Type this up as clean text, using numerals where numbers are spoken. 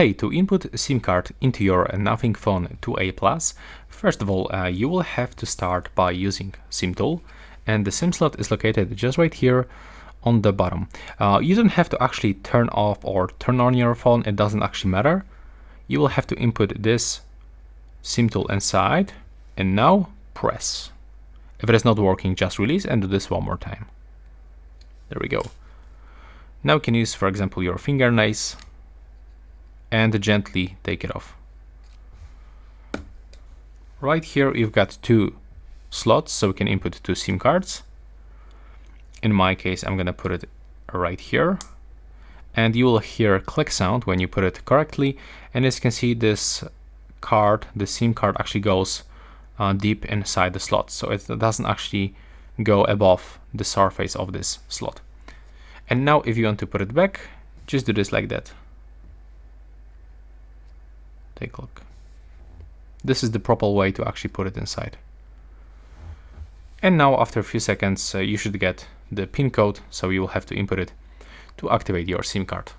Hey, to input a SIM card into your Nothing Phone 2A+, first of all, you will have to start by using SIM tool, and the SIM slot is located just right here on the bottom. You don't have to actually turn off or turn on your phone, it doesn't actually matter. You will have to input this SIM tool inside, and now press. If it is not working, just release and do this one more time. There we go. Now you can use, for example, your fingernails and gently take it off. Right here you've got two slots, so we can input two SIM cards. In my case, I'm gonna put it right here, and you will hear a click sound when you put it correctly. And as you can see, this card, the SIM card, actually goes deep inside the slot, so it doesn't actually go above the surface of this slot. And now if you want to put it back, just do this like that. Take a look. This is the proper way to actually put it inside. And now after a few seconds, you should get the PIN code, so you will have to input it to activate your SIM card.